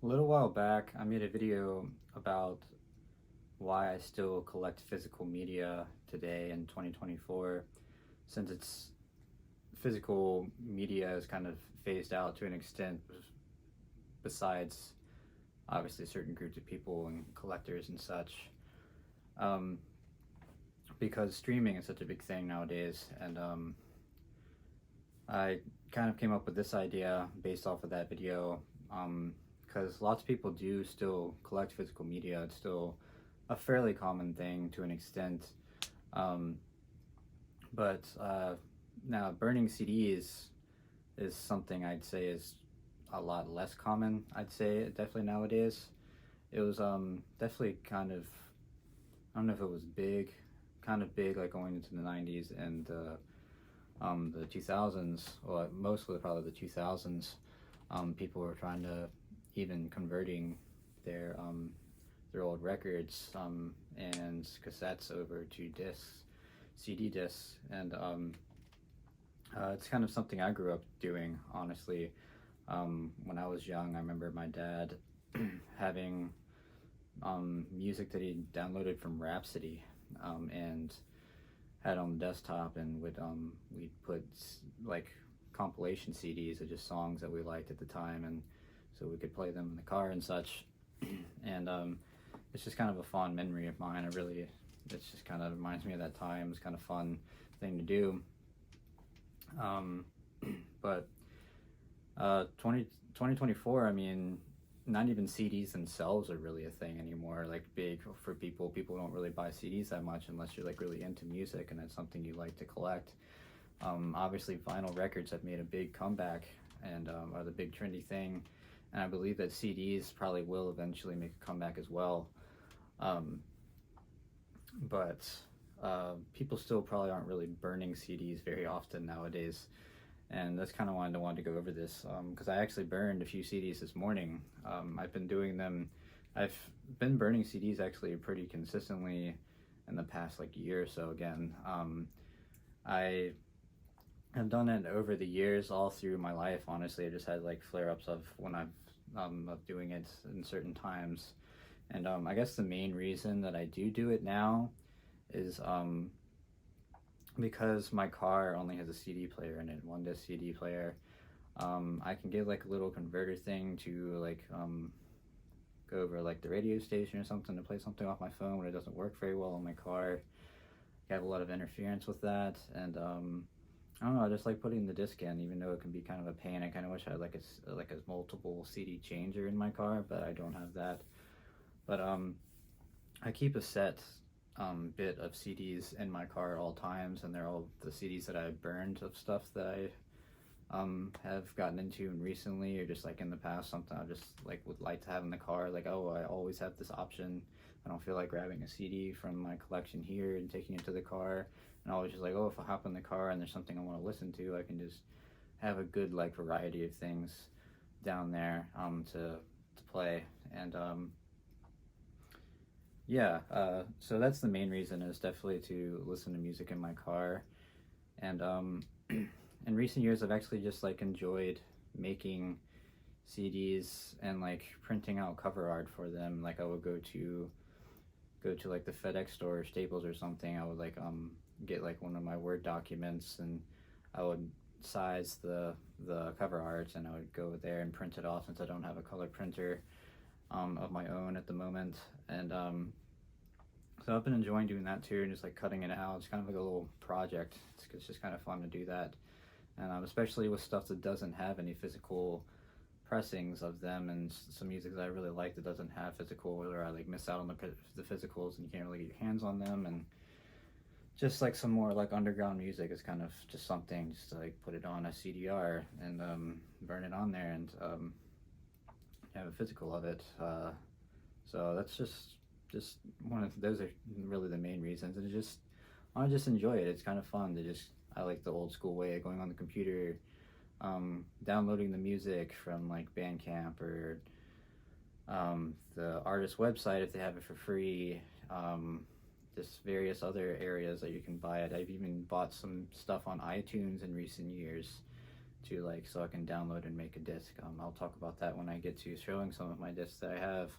A little while back, I made a video about why I still collect physical media today in 2024, since it's physical media is kind of phased out to an extent, besides obviously certain groups of people and collectors and such. Um, because streaming is such a big thing nowadays, and I kind of came up with this idea based off of that video. Because lots of people do still collect physical media. It's still a fairly common thing to an extent. Um, but now burning CDs is something I'd say is a lot less common. I'd say definitely nowadays. It was definitely kind of, I don't know if it was big, kind of big, like going into the 90s and the 2000s, or mostly probably the 2000s. People were trying to even converting their their old records and cassettes over to discs, CD discs, and it's kind of something I grew up doing, honestly. When I was young, I remember my dad having music that he downloaded from Rhapsody, and had on the desktop, and we'd put like compilation CDs of just songs that we liked at the time, and so we could play them in the car and such. And it's just kind of a fond memory of mine. It just kind of reminds me of that time. It's kind of fun thing to do. Um, but 2024, I mean, not even CDs themselves are really a thing anymore. Like big for people don't really buy CDs that much unless you're like really into music and that's something you like to collect. Obviously, vinyl records have made a big comeback and are the big trendy thing. And I believe that CDs probably will eventually make a comeback as well. Um, but people still probably aren't really burning CDs very often nowadays. And that's kind of why I wanted to go over this, because I actually burned a few CDs this morning. I've been doing them. I've been burning CDs actually pretty consistently in the past like year or so. Again, I have done it over the years, all through my life. Honestly, I just had like flare-ups of when I've of doing it in certain times, and I guess the main reason that I do it now is because my car only has a CD player in it, one disc CD player. I can get like a little converter thing to like go over like the radio station or something to play something off my phone when it doesn't work very well on my car. I have a lot of interference with that, and I don't know. I just like putting the disc in, even though it can be kind of a pain. I kind of wish I had like a multiple CD changer in my car, but I don't have that. But I keep a set bit of CDs in my car at all times, and they're all the CDs that I burned of stuff that I have gotten into recently, or just like in the past, something I just like would like to have in the car. Like, oh, I always have this option. I don't feel like grabbing a CD from my collection here and taking it to the car. And I was just like, oh, if I hop in the car and there's something I want to listen to, I can just have a good like variety of things down there to play. And yeah, so that's the main reason, is definitely to listen to music in my car. And in recent years, I've actually just like enjoyed making CDs and like printing out cover art for them. Like I would go to like the FedEx store or Staples or something. I would like get like one of my Word documents, and I would size the cover art, and I would go there and print it off, since I don't have a color printer of my own at the moment. And so I've been enjoying doing that too, and just like cutting it out. It's kind of like a little project. It's just kind of fun to do that, and especially with stuff that doesn't have any physical pressings of them, and some music that I really like that doesn't have physical, or I like miss out on the physicals and you can't really get your hands on them. And just like some more like underground music is kind of just something just to like put it on a CDR and burn it on there, and have a physical of it. So that's just one of those are really the main reasons. And I just enjoy it. It's kind of fun to just, I like the old school way of going on the computer, downloading the music from like Bandcamp or the artist website if they have it for free. Just various other areas that you can buy it. I've even bought some stuff on iTunes in recent years, to like so I can download and make a disc. I'll talk about that when I get to showing some of my discs that I have.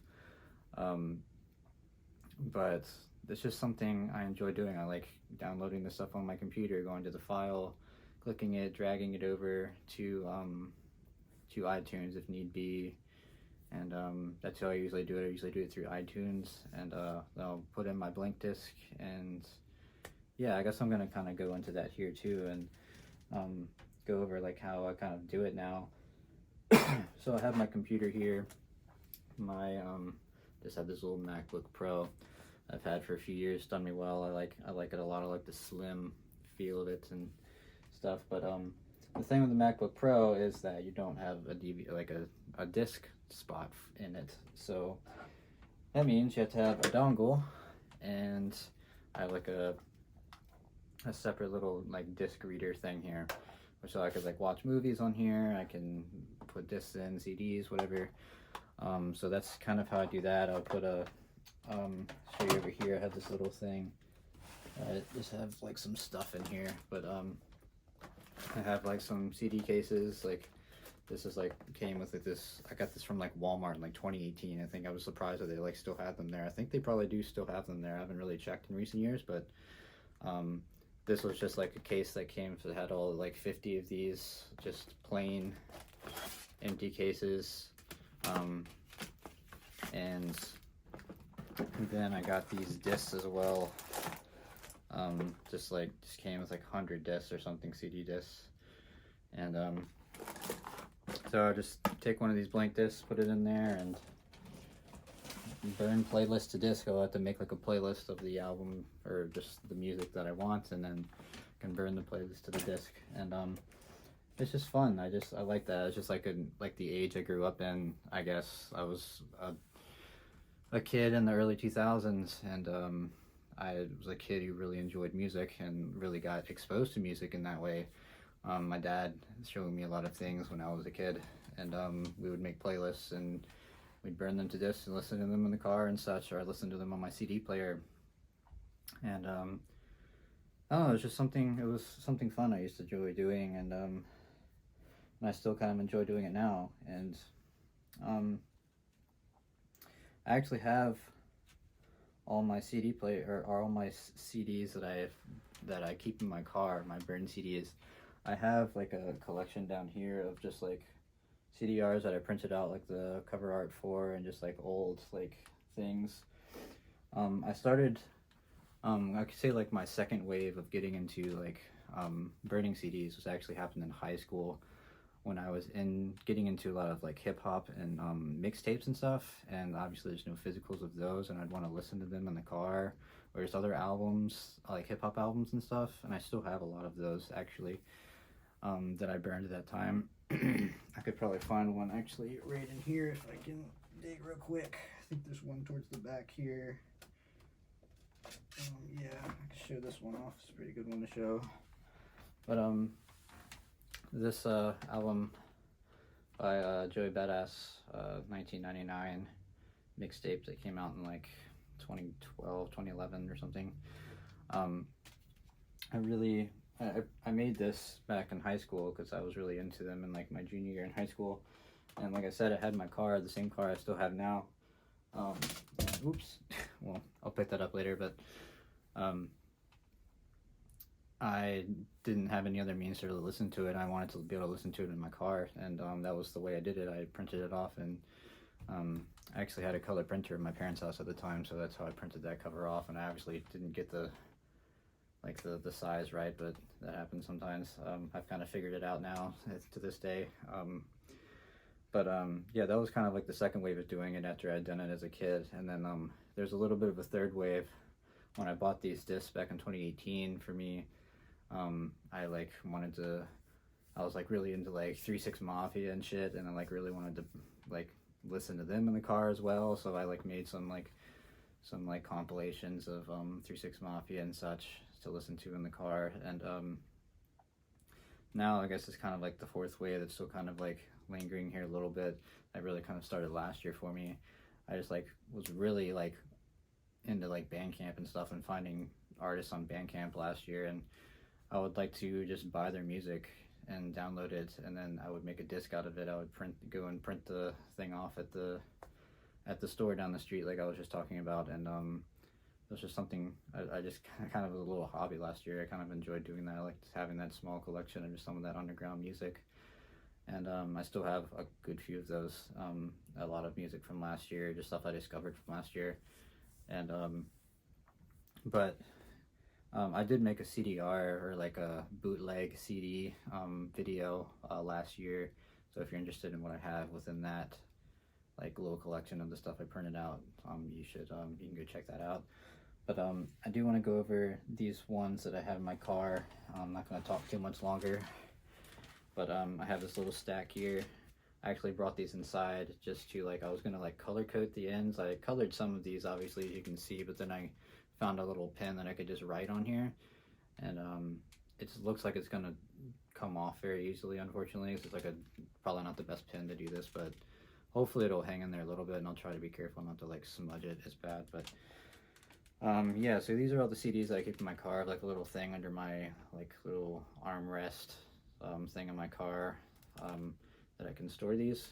But it's just something I enjoy doing. I like downloading the stuff on my computer, going to the file, clicking it, dragging it over to iTunes if need be, and that's how I usually do it. I usually do it through iTunes, and I'll put in my blank disc, and yeah, I guess I'm gonna kind of go into that here too, and go over like how I kind of do it now. So I have my computer here. My just have this little MacBook Pro I've had for a few years. Done me well. I like it a lot. I like the slim feel of it and stuff. But the thing with the MacBook Pro is that you don't have a DVD, like a disc spot in it. So that means you have to have a dongle, and I have like a separate little like disc reader thing here, which so I could like watch movies on here. I can put discs in, CDs, whatever. So that's kind of how I do that. I'll put a show you over here. I have this little thing. I just have like some stuff in here, but I have like some CD cases. Like this is like came with like this. I got this from like Walmart in like 2018. I think I was surprised that they like still had them there. I think they probably do still have them there. I haven't really checked in recent years, but this was just like a case that came. So it had all like 50 of these, just plain empty cases. And then I got these discs as well. Just came with like 100 discs or something, CD discs. And so I just take one of these blank discs, put it in there, and burn playlist to disc. I'll have to make like a playlist of the album or just the music that I want, and then can burn the playlist to the disc. And it's just fun. I like that. It's just like the age I grew up in. I guess I was a kid in the early 2000s, and I was a kid who really enjoyed music and really got exposed to music in that way. My dad showed me a lot of things when I was a kid, and we would make playlists and we'd burn them to discs and listen to them in the car and such, or I listened to them on my CD player. And I don't know, it was something fun I used to enjoy doing, and I still kind of enjoy doing it now. And I actually have all my CD player or all my CDs that I keep in my car, my burned CDs. I have like a collection down here of just like CDRs that I printed out like the cover art for, and just like old like things. I started I could say like my second wave of getting into like burning CDs was actually happened in high school, when I was getting into a lot of like hip hop and mixtapes and stuff, and obviously there's no physicals of those, and I'd want to listen to them in the car, or there's other albums like hip hop albums and stuff, and I still have a lot of those actually that I burned at that time. I could probably find one actually right in here if I can dig real quick. I think there's one towards the back here. Yeah, I can show this one off. It's a pretty good one to show. But this album by Joey Badass, 1999 mixtape that came out in like 2012, 2011 or something. I made this back in high school because I was really into them in like my junior year in high school. And like I said, I had my car, the same car I still have now. Oops. Well, I'll pick that up later, but I didn't have any other means to listen to it. I wanted to be able to listen to it in my car, and that was the way I did it. I printed it off, and I actually had a color printer in my parents' house at the time, so that's how I printed that cover off. And I obviously didn't get the size right, but that happens sometimes. I've kind of figured it out now to this day. Yeah, that was kind of like the second wave of doing it after I'd done it as a kid. And then there's a little bit of a third wave when I bought these discs back in 2018 for me. I was like really into like 3-6 Mafia and shit, and I like really wanted to like listen to them in the car as well. So I like made some compilations of 3-6 Mafia and such to listen to in the car. And now I guess it's kind of like the fourth wave that's still kind of like lingering here a little bit. That really kind of started last year for me. I just like was really like into like Bandcamp and stuff, and finding artists on Bandcamp last year, and I would like to just buy their music and download it, and then I would make a disc out of it. I would go and print the thing off at the store down the street, like I was just talking about, and it was just something I just kind of a little hobby last year. I kind of enjoyed doing that. I liked having that small collection of just some of that underground music, and I still have a good few of those. A lot of music from last year, just stuff I discovered from last year, and but I did make a CDR, or like a bootleg CD video last year. So if you're interested in what I have within that like little collection of the stuff I printed out, you can go check that out. But I do want to go over these ones that I have in my car. I'm not going to talk too much longer, but I have this little stack here. I actually brought these inside just to, like, I was going to like color code the ends. I colored some of these, obviously, as you can see, but then I found a little pen that I could just write on here, and it looks like it's going to come off very easily, unfortunately. It's like probably not the best pen to do this, but hopefully it'll hang in there a little bit, and I'll try to be careful not to like smudge it as bad. But yeah, so these are all the CDs that I keep in my car. Like a little thing under my like little armrest thing in my car that I can store these,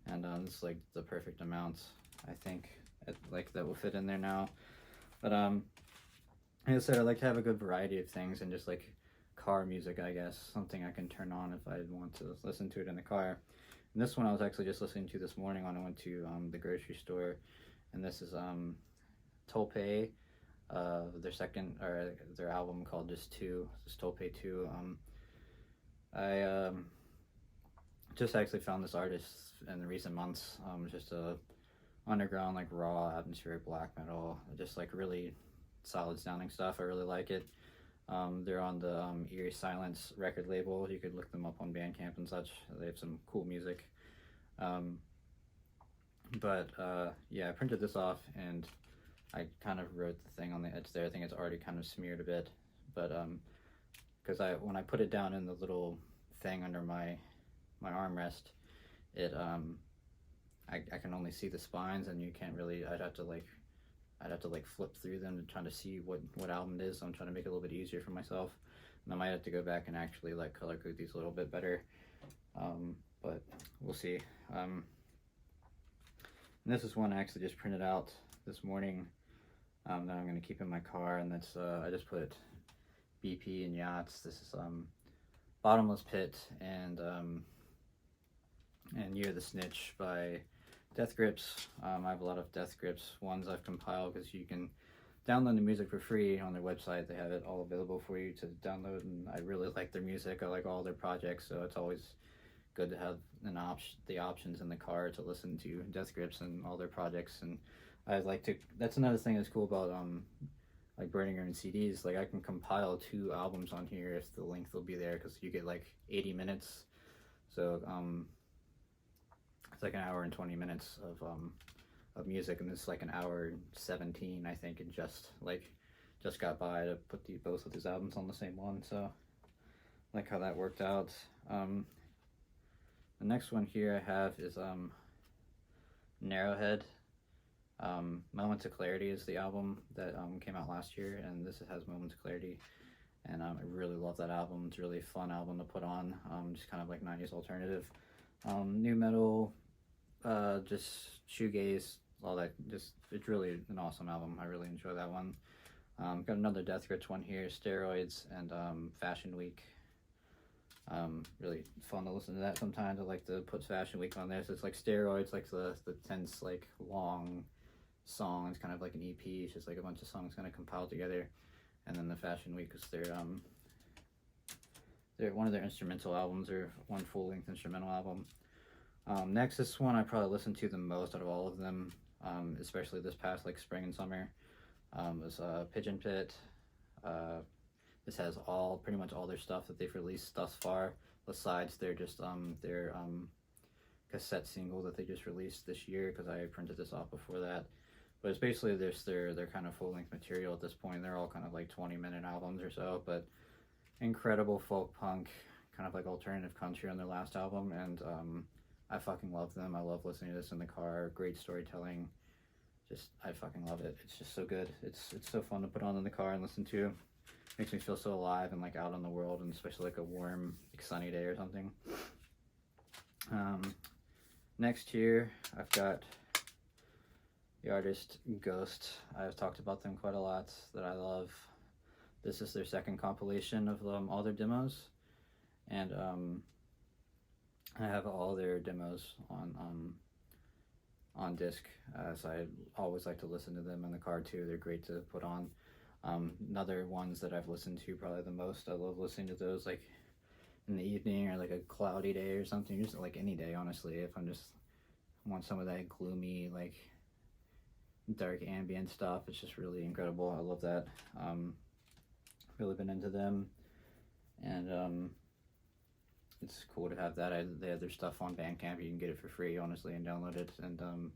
and it's like the perfect amount, I think, like that will fit in there now. But like I said, I like to have a good variety of things, and just like car music, I guess, something I can turn on if I want to listen to it in the car. And this one I was actually just listening to this morning when I went to the grocery store, and this is Tolpe, their album called Just Two. This is Tolpe 2. I just actually found this artist in the recent months. Just a underground, like raw atmospheric black metal, just like really solid sounding stuff. I really like it. They're on the Eerie Silence record label. You could look them up on Bandcamp and such. They have some cool music. Yeah, I printed this off, and I kind of wrote the thing on the edge there. I think it's already kind of smeared a bit, but because when I put it down in the little thing under my armrest, it I can only see the spines, and you can't really. I'd have to like flip through them to try to see what album it is. So I'm trying to make it a little bit easier for myself, and I might have to go back and actually like color code these a little bit better, but we'll see. And this is one I actually just printed out this morning that I'm going to keep in my car, and that's I just put BP and Yachts. This is Bottomless Pit and You're the Snitch by Death Grips. I have a lot of Death Grips ones I've compiled, because you can download the music for free on their website. They have it all available for you to download, and I really like their music. I like all their projects, so it's always good to have the options in the car to listen to Death Grips and all their projects. And I like to. That's another thing that's cool about like burning your own CDs. Like I can compile 2 albums on here if the length will be there, because you get like 80 minutes. So it's like an hour and 20 minutes of music, and it's like an hour and 17, I think, and just got by to put both of these albums on the same one. So like how that worked out. The next one here I have is Narrowhead. Moments of Clarity is the album that came out last year, and this has Moments of Clarity, and I really love that album. It's a really fun album to put on, just kind of like 90s alternative, new metal, just shoegaze, all that. Just, it's really an awesome album. I really enjoy that one. Got another Death Grips one here, Steroids and Fashion Week. Really fun to listen to that sometimes. I like to put Fashion Week on there. So it's like Steroids, like the tense, like long song. It's kind of like an EP. It's just like a bunch of songs kind of compiled together. And then the Fashion Week is they're one of their instrumental albums, or one full-length instrumental album. Next, this one I probably listened to the most out of all of them, especially this past like spring and summer, was Pigeon Pit. This has pretty much all their stuff that they've released thus far, besides their cassette single that they just released this year, because I printed this off before that. But it's basically their kind of full-length material at this point. They're all kind of like 20-minute albums or so, but incredible folk punk, kind of like alternative country on their last album, and I fucking love them. I love listening to this in the car. Great storytelling. I fucking love it. It's just so good. It's so fun to put on in the car and listen to. makes me feel so alive and like out in the world, and especially like a warm, like, sunny day or something. Next here, I've got the artist Ghost. I've talked about them quite a lot, that I love. This is their second compilation of all their demos, and I have all their demos on disc, so I always like to listen to them in the car too. They're great to put on. Another ones that I've listened to probably the most, I love listening to those like in the evening or like a cloudy day or something, just like any day honestly. If I'm just want some of that gloomy, like dark ambient stuff, it's just really incredible. I love that. Really been into them, and it's cool to have that. They have their stuff on Bandcamp. You can get it for free, honestly, and download it. And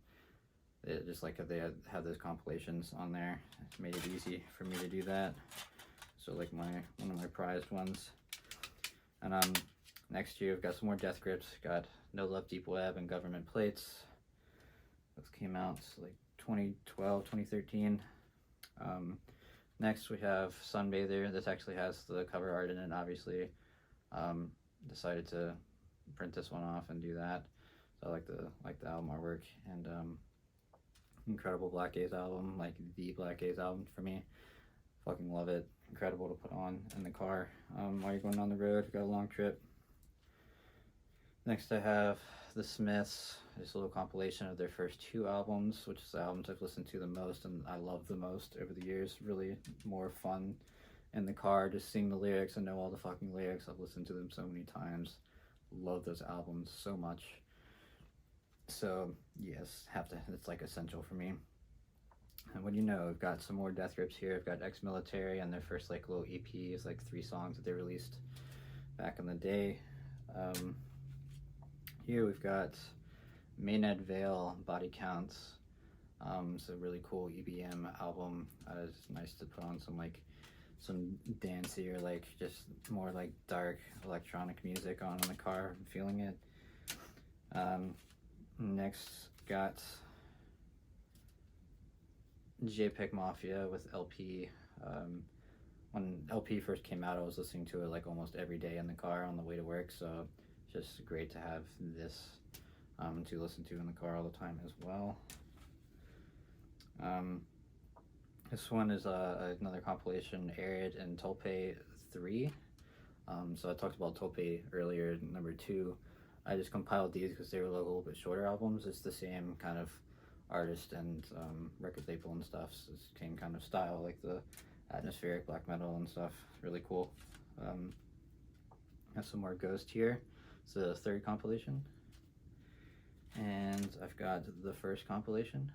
it just like they have those compilations on there. It's made it easy for me to do that. So like one of my prized ones. And next year I've got some more Death Grips. Got No Love Deep Web and Government Plates. Those came out like 2012, 2013. Next we have Sunbather. This actually has the cover art in it, obviously. Decided to print this one off and do that. So I like the album artwork, and incredible Black Gaze album, like the Black Gaze album for me. Fucking love it. Incredible to put on in the car while you're going on the road. Got a long trip. Next I have The Smiths. This little compilation of their first 2 albums, which is the albums I've listened to the most and I love the most over the years. Really more fun in the car, just sing the lyrics and know all the fucking lyrics. I've listened to them so many times. Love those albums so much. So yes, it's like essential for me. And what do you know, I've got some more Death Grips here. I've got Ex-Military and their first like little EP, like 3 songs that they released back in the day. Here we've got Maynard Vale, Body Counts. It's a really cool EBM album. It's nice to put on some dancey or like just more like dark electronic music on in the car. I'm feeling it. Next got JPEG Mafia with LP. When LP first came out, I was listening to it like almost every day in the car on the way to work, so it's just great to have this to listen to in the car all the time as well. This one is another compilation, Arid and Tolpe 3. So I talked about Tolpe earlier, number 2. I just compiled these because they were a little bit shorter albums. It's the same kind of artist and record label and stuff. So it's the same kind of style, like the atmospheric black metal and stuff. Really cool. Have some more Ghost here. It's the 3rd compilation. And I've got the 1st compilation.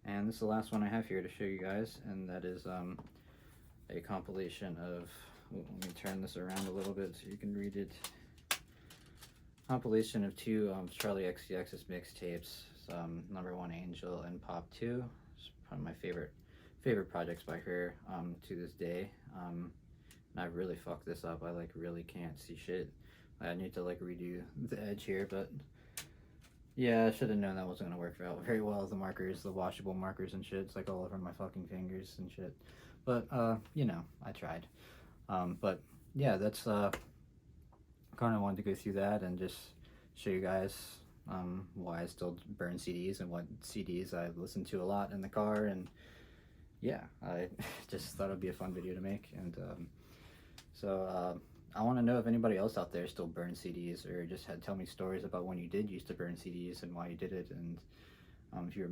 And this is the last one I have here to show you guys, and that is a compilation of, let me turn this around a little bit so you can read it. Compilation of 2 Charlie XCX's mixtapes, Number 1 Angel and Pop 2. It's probably my favorite projects by her to this day. And I really fucked this up. I like really can't see shit. I need to like redo the edge here, but yeah, I should have known that wasn't gonna work out very well. The markers, the washable markers and shit, it's like all over my fucking fingers and shit. But you know, I tried. But yeah, that's kind of wanted to go through that and just show you guys why I still burn CDs and what CDs I listen to a lot in the car. And yeah, I just thought it'd be a fun video to make. And so I want to know if anybody else out there still burns CDs, or just tell me stories about when you did used to burn CDs and why you did it, and if you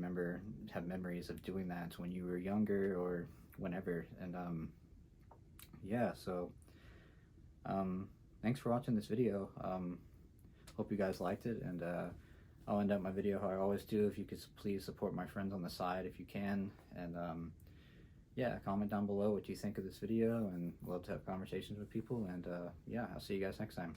have memories of doing that when you were younger or whenever. And yeah, so thanks for watching this video. Hope you guys liked it, and I'll end up my video how I always do. If you could please support my friends on the side if you can, and yeah, comment down below what you think of this video, and love to have conversations with people. And yeah, I'll see you guys next time.